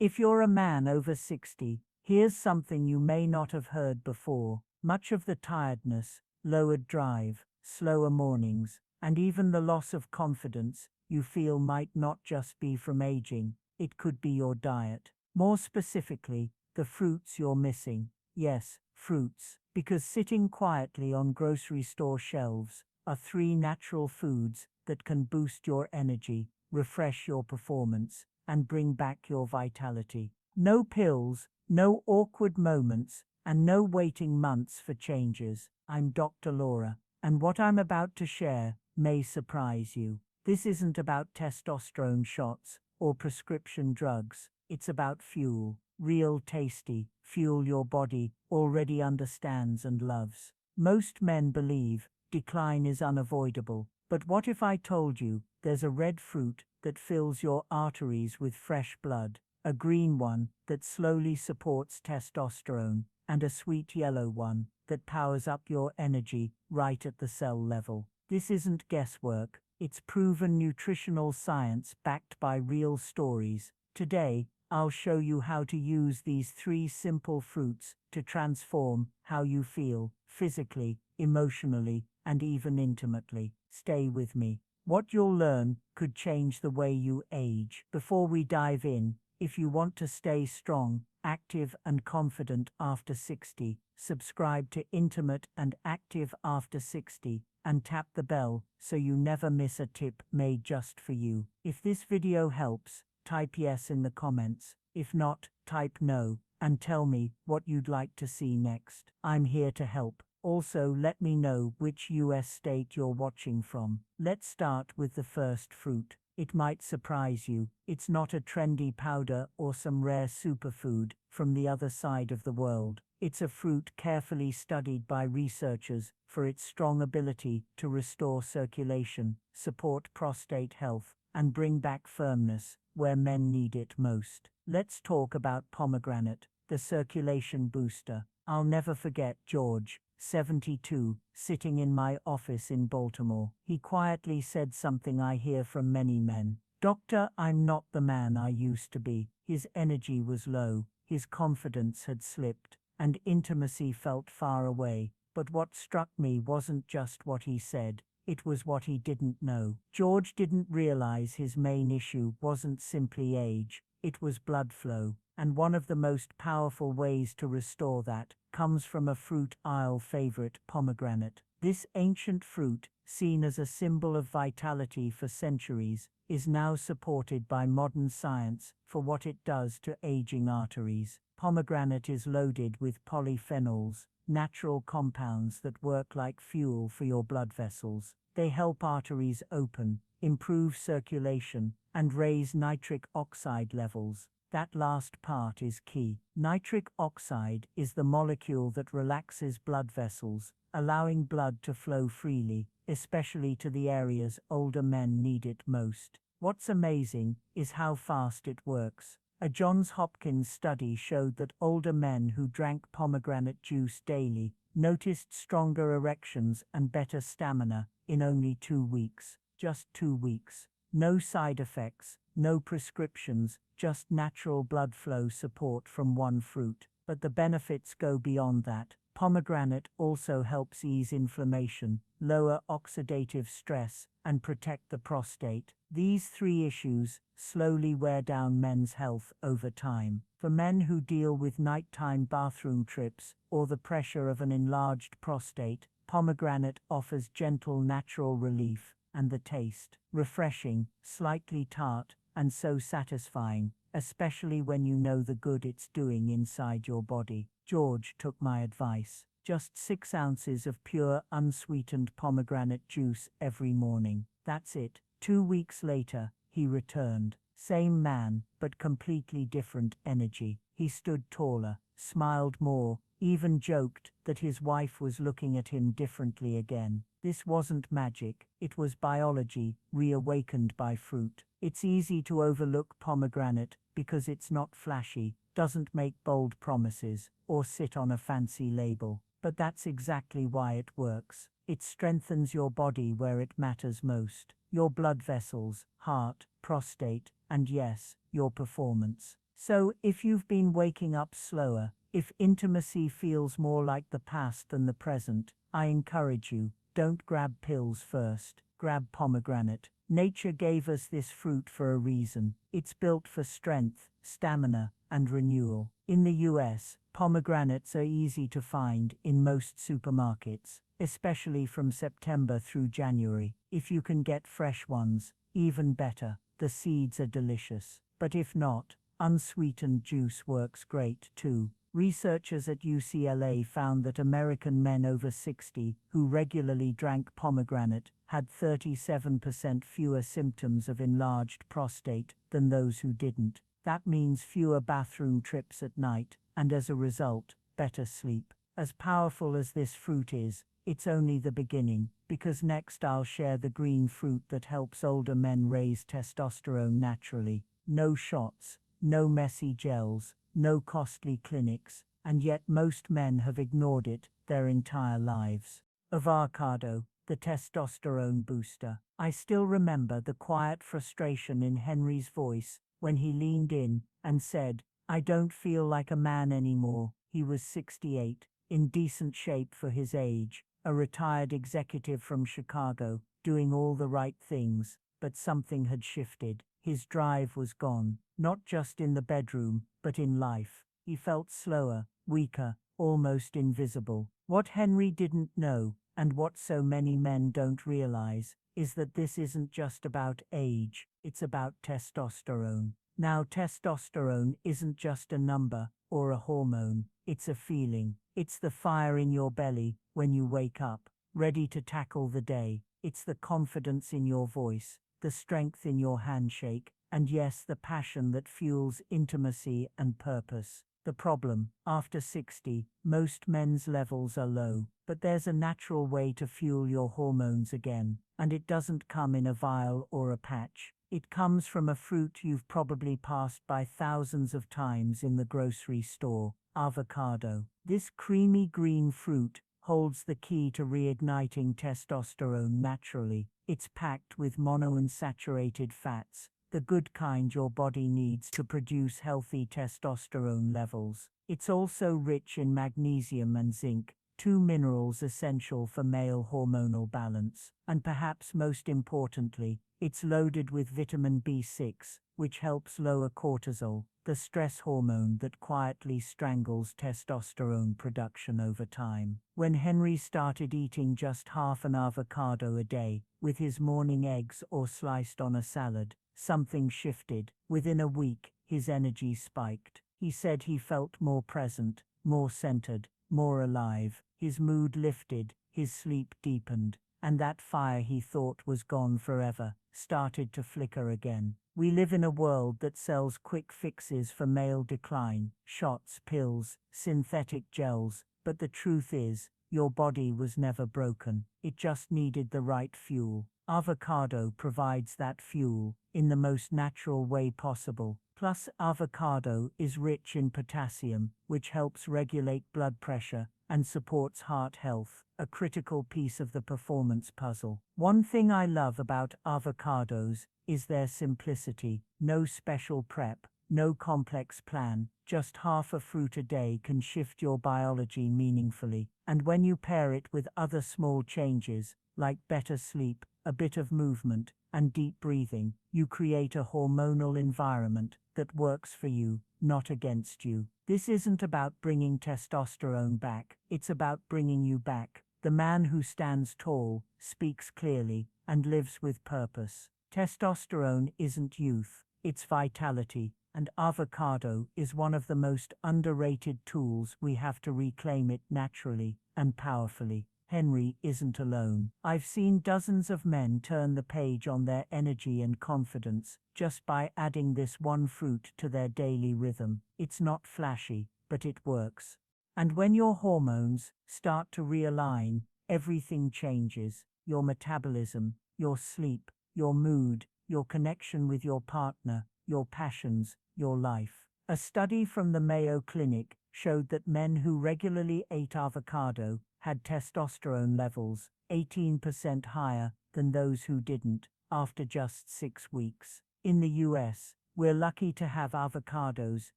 If you're a man over 60, here's something you may not have heard before. Much of the tiredness, lowered drive, slower mornings, and even the loss of confidence you feel might not just be from aging, it could be your diet. More specifically, the fruits you're missing. Yes, fruits, because sitting quietly on grocery store shelves are three natural foods that can boost your energy, refresh your performance, and bring back your vitality. No pills, no awkward moments, and no waiting months for changes. I'm Dr. Laura, and what I'm about to share may surprise you. This isn't about testosterone shots or prescription drugs. It's about fuel, real tasty fuel your body already understands and loves. Most men believe decline is unavoidable, but what if I told you there's a red fruit that fills your arteries with fresh blood, a green one that slowly supports testosterone, and a sweet yellow one that powers up your energy right at the cell level? This isn't guesswork, it's proven nutritional science backed by real stories. Today, I'll show you how to use these three simple fruits to transform how you feel, physically, emotionally, and even intimately. Stay with me. What you'll learn could change the way you age. Before we dive in, if you want to stay strong, active, and confident after 60, subscribe to Intimate and Active After 60 and tap the bell so you never miss a tip made just for you. If this video helps, type yes in the comments. If not, type no, and tell me what you'd like to see next. I'm here to help. Also, let me know which US state you're watching from. Let's start with the first fruit. It might surprise you. It's not a trendy powder or some rare superfood from the other side of the world. It's a fruit carefully studied by researchers for its strong ability to restore circulation, support prostate health, and bring back firmness where men need it most. Let's talk about pomegranate, the circulation booster. I'll never forget George, 72, sitting in my office in Baltimore. He quietly said something I hear from many men. "Doctor, I'm not the man I used to be." His energy was low, his confidence had slipped, and intimacy felt far away. But what struck me wasn't just what he said, it was what he didn't know. George didn't realize his main issue wasn't simply age, it was blood flow. And one of the most powerful ways to restore that comes from a fruit aisle favorite, pomegranate. This ancient fruit, seen as a symbol of vitality for centuries, is now supported by modern science for what it does to aging arteries. Pomegranate is loaded with polyphenols, natural compounds that work like fuel for your blood vessels. They help arteries open, improve circulation, and raise nitric oxide levels. That last part is key. Nitric oxide is the molecule that relaxes blood vessels, allowing blood to flow freely, especially to the areas older men need it most. What's amazing is how fast it works. A Johns Hopkins study showed that older men who drank pomegranate juice daily noticed stronger erections and better stamina in only 2 weeks. Just 2 weeks. No side effects, no prescriptions, just natural blood flow support from one fruit. But the benefits go beyond that. Pomegranate also helps ease inflammation, lower oxidative stress, and protect the prostate. These three issues slowly wear down men's health over time. For men who deal with nighttime bathroom trips or the pressure of an enlarged prostate, pomegranate offers gentle natural relief, and the taste, refreshing, slightly tart, and so satisfying, especially when you know the good it's doing inside your body. George took my advice. Just 6 ounces of pure, unsweetened pomegranate juice every morning. That's it. 2 weeks later, he returned. Same man, but completely different energy. He stood taller, smiled more, even joked that his wife was looking at him differently again. This wasn't magic, it was biology, reawakened by fruit. It's easy to overlook pomegranate because it's not flashy, doesn't make bold promises, or sit on a fancy label. But that's exactly why it works. It strengthens your body where it matters most. Your blood vessels, heart, prostate, and yes, your performance. So, if you've been waking up slower, if intimacy feels more like the past than the present, I encourage you, don't grab pills first, grab pomegranate. Nature gave us this fruit for a reason. It's built for strength, stamina, and renewal. In the US, pomegranates are easy to find in most supermarkets, especially from September through January. If you can get fresh ones, even better. The seeds are delicious. But if not, unsweetened juice works great too. Researchers at UCLA found that American men over 60 who regularly drank pomegranate had 37% fewer symptoms of enlarged prostate than those who didn't. That means fewer bathroom trips at night, and as a result, better sleep. As powerful as this fruit is, it's only the beginning, because next I'll share the green fruit that helps older men raise testosterone naturally. No shots, no messy gels, no costly clinics, and yet most men have ignored it their entire lives. Avocado, the testosterone booster. I still remember the quiet frustration in Henry's voice when he leaned in and said, "I don't feel like a man anymore." He was 68, in decent shape for his age, a retired executive from Chicago, doing all the right things, but something had shifted. His drive was gone, not just in the bedroom, but in life. He felt slower, weaker, almost invisible. What Henry didn't know, and what so many men don't realize, is that this isn't just about age, it's about testosterone. Now, testosterone isn't just a number or a hormone, it's a feeling. It's the fire in your belly when you wake up, ready to tackle the day. It's the confidence in your voice, the strength in your handshake, and yes, the passion that fuels intimacy and purpose. The problem, after 60, most men's levels are low, but there's a natural way to fuel your hormones again, and it doesn't come in a vial or a patch. It comes from a fruit you've probably passed by thousands of times in the grocery store: avocado. This creamy green fruit holds the key to reigniting testosterone naturally. It's packed with monounsaturated fats, the good kind your body needs to produce healthy testosterone levels. It's also rich in magnesium and zinc, two minerals essential for male hormonal balance. And perhaps most importantly, it's loaded with vitamin B6, which helps lower cortisol, the stress hormone that quietly strangles testosterone production over time. When Henry started eating just half an avocado a day, with his morning eggs or sliced on a salad, something shifted. Within a week, his energy spiked. He said he felt more present, more centered, more alive. His mood lifted, his sleep deepened, and that fire he thought was gone forever started to flicker again. We live in a world that sells quick fixes for male decline: shots, pills, synthetic gels, but the truth is, your body was never broken. It just needed the right fuel. Avocado provides that fuel in the most natural way possible. Plus, avocado is rich in potassium, which helps regulate blood pressure and supports heart health, a critical piece of the performance puzzle. One thing I love about avocados is their simplicity. No special prep, no complex plan, just half a fruit a day can shift your biology meaningfully. And when you pair it with other small changes, like better sleep, a bit of movement, and deep breathing, you create a hormonal environment that works for you, not against you. This isn't about bringing testosterone back, it's about bringing you back. The man who stands tall, speaks clearly, and lives with purpose. Testosterone isn't youth, it's vitality, and avocado is one of the most underrated tools we have to reclaim it naturally and powerfully. Henry isn't alone. I've seen dozens of men turn the page on their energy and confidence just by adding this one fruit to their daily rhythm. It's not flashy, but it works. And when your hormones start to realign, everything changes: your metabolism, your sleep, your mood, your connection with your partner, your passions, your life. A study from the Mayo Clinic showed that men who regularly ate avocado had testosterone levels 18% higher than those who didn't after just 6 weeks. In the US, We're lucky to have avocados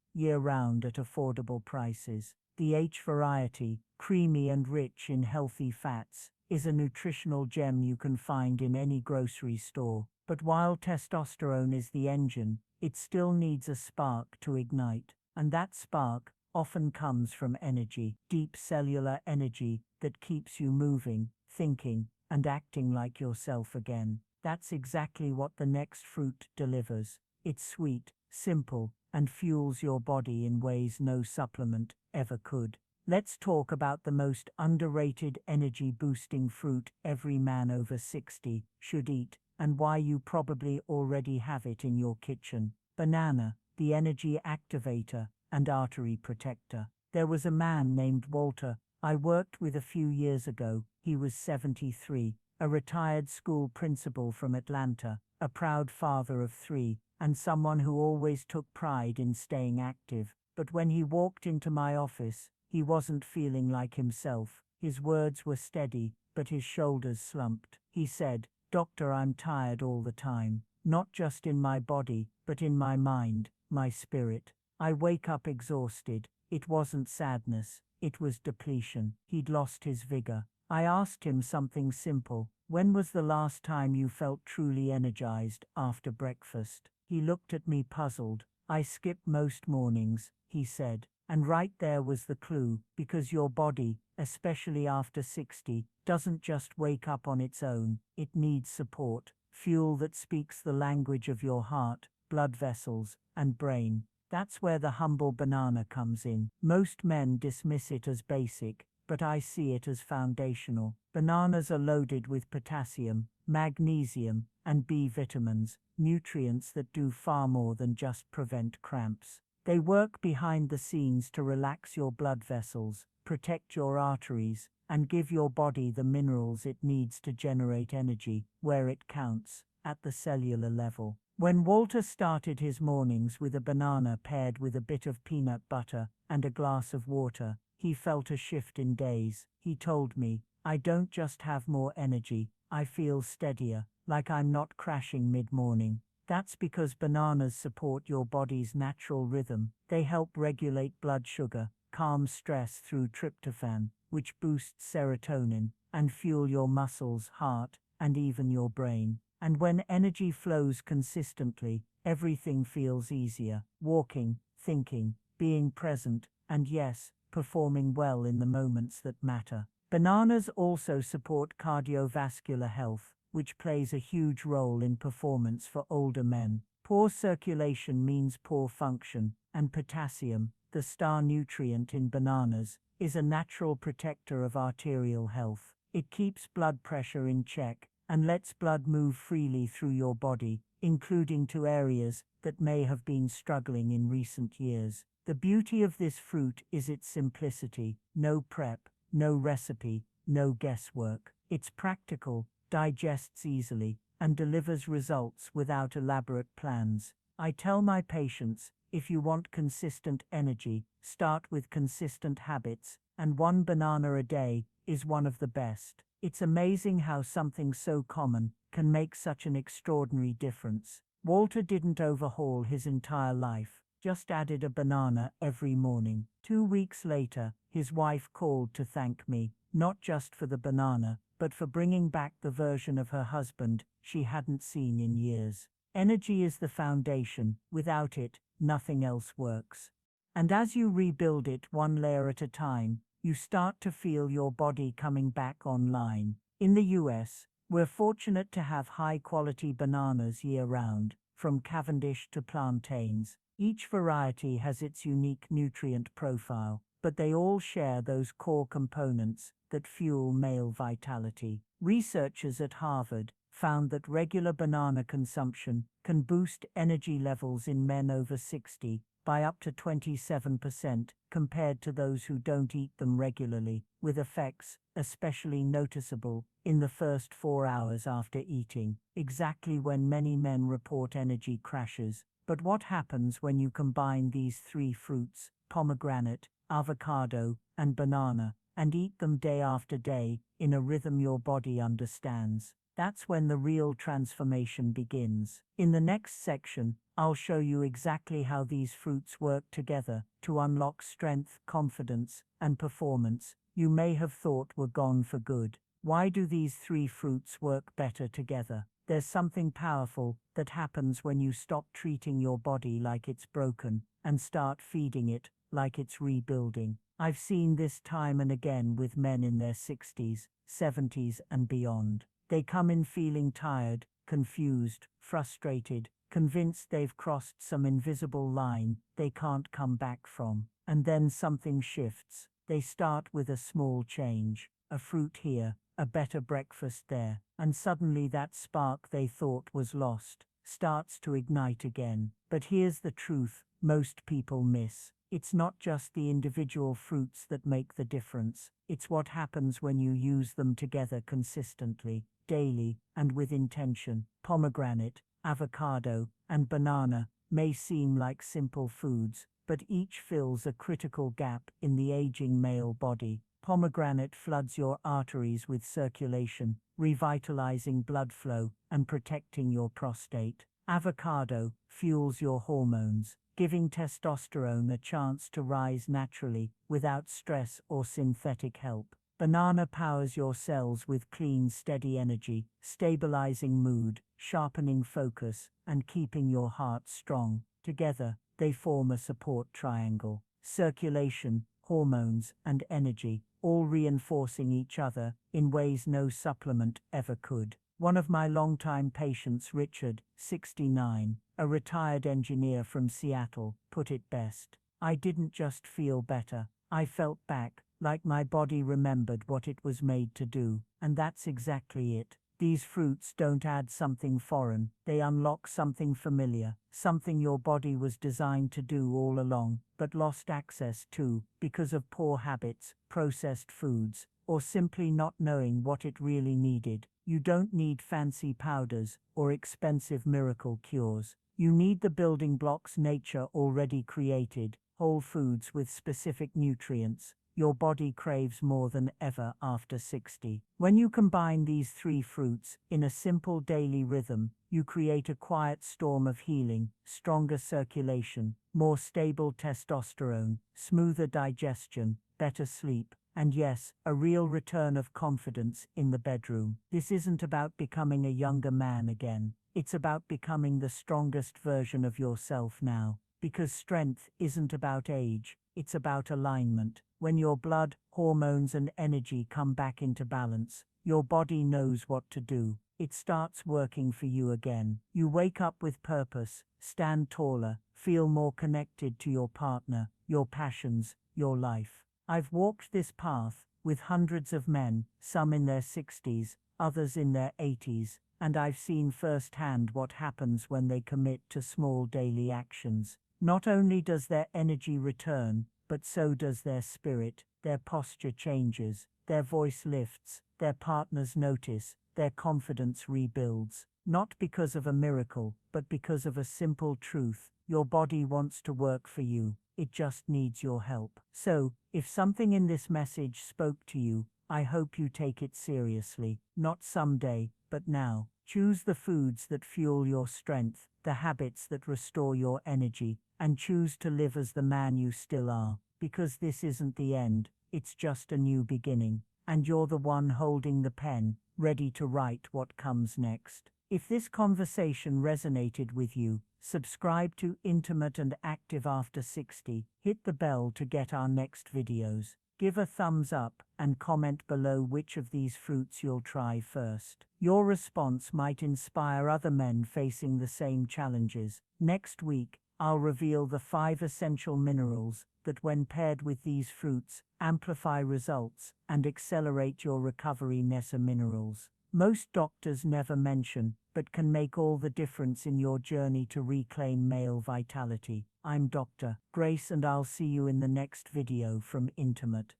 year-round at affordable prices. The H variety, creamy and rich in healthy fats, is a nutritional gem you can find in any grocery store. But while testosterone is the engine, it still needs a spark to ignite. And that spark often comes from energy, deep cellular energy that keeps you moving, thinking, and acting like yourself again. That's exactly what the next fruit delivers. It's sweet, simple, and fuels your body in ways no supplement ever could. Let's talk about the most underrated energy-boosting fruit every man over 60 should eat, and why you probably already have it in your kitchen. Banana, the energy activator and artery protector. There was a man named Walter I worked with a few years ago. He was 73, a retired school principal from Atlanta, a proud father of 3, and someone who always took pride in staying active. But when he walked into my office, he wasn't feeling like himself. His words were steady, but his shoulders slumped. He said, "Doctor, I'm tired all the time, not just in my body, but in my mind, my spirit. I wake up exhausted." It wasn't sadness, it was depletion. He'd lost his vigor. I asked him something simple. When was the last time you felt truly energized after breakfast? He looked at me puzzled. I skip most mornings, he said. And right there was the clue, because your body, especially after 60, doesn't just wake up on its own. It needs support, fuel that speaks the language of your heart, blood vessels, and brain. That's where the humble banana comes in. Most men dismiss it as basic, but I see it as foundational. Bananas are loaded with potassium, magnesium, and B vitamins, nutrients that do far more than just prevent cramps. They work behind the scenes to relax your blood vessels, protect your arteries, and give your body the minerals it needs to generate energy where it counts, at the cellular level. When Walter started his mornings with a banana paired with a bit of peanut butter and a glass of water, he felt a shift in days. He told me, "I don't just have more energy, I feel steadier, like I'm not crashing mid-morning." That's because bananas support your body's natural rhythm. They help regulate blood sugar, calm stress through tryptophan, which boosts serotonin, and fuel your muscles, heart, and even your brain. And when energy flows consistently, everything feels easier. Walking, thinking, being present, and yes, performing well in the moments that matter. Bananas also support cardiovascular health, which plays a huge role in performance for older men. Poor circulation means poor function, and potassium, the star nutrient in bananas, is a natural protector of arterial health. It keeps blood pressure in check and lets blood move freely through your body, including to areas that may have been struggling in recent years. The beauty of this fruit is its simplicity. No prep, no recipe, no guesswork. It's practical, digests easily, and delivers results without elaborate plans. I tell my patients, if you want consistent energy, start with consistent habits, and one banana a day is one of the best. It's amazing how something so common can make such an extraordinary difference. Walter didn't overhaul his entire life, just added a banana every morning. 2 weeks later, his wife called to thank me, not just for the banana, but for bringing back the version of her husband she hadn't seen in years. Energy is the foundation. Without it, nothing else works. And as you rebuild it one layer at a time, you start to feel your body coming back online. In the US, we're fortunate to have high-quality bananas year-round, from Cavendish to plantains. Each variety has its unique nutrient profile, but they all share those core components that fuel male vitality. Researchers at Harvard found that regular banana consumption can boost energy levels in men over 60 by up to 27% compared to those who don't eat them regularly, with effects especially noticeable in the first 4 hours after eating, exactly when many men report energy crashes. But what happens when you combine these 3 fruits, pomegranate, avocado, and banana, and eat them day after day, in a rhythm your body understands? That's when the real transformation begins. In the next section, I'll show you exactly how these fruits work together to unlock strength, confidence, and performance you may have thought were gone for good. Why do these three fruits work better together? There's something powerful that happens when you stop treating your body like it's broken and start feeding it like it's rebuilding. I've seen this time and again with men in their 60s, 70s, and beyond. They come in feeling tired, confused, frustrated, convinced they've crossed some invisible line they can't come back from. And then something shifts. They start with a small change, a fruit here, a better breakfast there, and suddenly that spark they thought was lost starts to ignite again. But here's the truth most people miss. It's not just the individual fruits that make the difference. It's what happens when you use them together consistently, daily, and with intention. Pomegranate, avocado, and banana may seem like simple foods, but each fills a critical gap in the aging male body. Pomegranate floods your arteries with circulation, revitalizing blood flow and protecting your prostate. Avocado fuels your hormones, giving testosterone a chance to rise naturally without stress or synthetic help. Banana powers your cells with clean, steady energy, stabilizing mood, sharpening focus, and keeping your heart strong. Together, they form a support triangle. Circulation, hormones, and energy, all reinforcing each other in ways no supplement ever could. One of my longtime patients, Richard, 69, a retired engineer from Seattle, put it best. I didn't just feel better, I felt back, like my body remembered what it was made to do. And that's exactly it. These fruits don't add something foreign, they unlock something familiar, something your body was designed to do all along, but lost access to because of poor habits, processed foods, or simply not knowing what it really needed. You don't need fancy powders or expensive miracle cures. You need the building blocks nature already created, whole foods with specific nutrients your body craves more than ever after 60. When you combine these three fruits in a simple daily rhythm, you create a quiet storm of healing, stronger circulation, more stable testosterone, smoother digestion, better sleep, and yes, a real return of confidence in the bedroom. This isn't about becoming a younger man again. It's about becoming the strongest version of yourself now. Because strength isn't about age, it's about alignment. When your blood, hormones, and energy come back into balance, your body knows what to do. It starts working for you again. You wake up with purpose, stand taller, feel more connected to your partner, your passions, your life. I've walked this path with hundreds of men, some in their 60s, others in their 80s, and I've seen firsthand what happens when they commit to small daily actions. Not only does their energy return, but so does their spirit. Their posture changes, their voice lifts, their partners notice, their confidence rebuilds. Not because of a miracle, but because of a simple truth. Your body wants to work for you. It just needs your help. So, if something in this message spoke to you, I hope you take it seriously. Not someday, but now. Choose the foods that fuel your strength, the habits that restore your energy, and choose to live as the man you still are. Because this isn't the end, it's just a new beginning. And you're the one holding the pen, ready to write what comes next. If this conversation resonated with you, subscribe to Intimate and Active After 60, hit the bell to get our next videos, give a thumbs up, and comment below which of these fruits you'll try first. Your response might inspire other men facing the same challenges. Next week, I'll reveal the 5 essential minerals that, when paired with these fruits, amplify results and accelerate your recovery. Minerals most doctors never mention, but can make all the difference in your journey to reclaim male vitality. I'm Dr. Grace, and I'll see you in the next video from Intimate.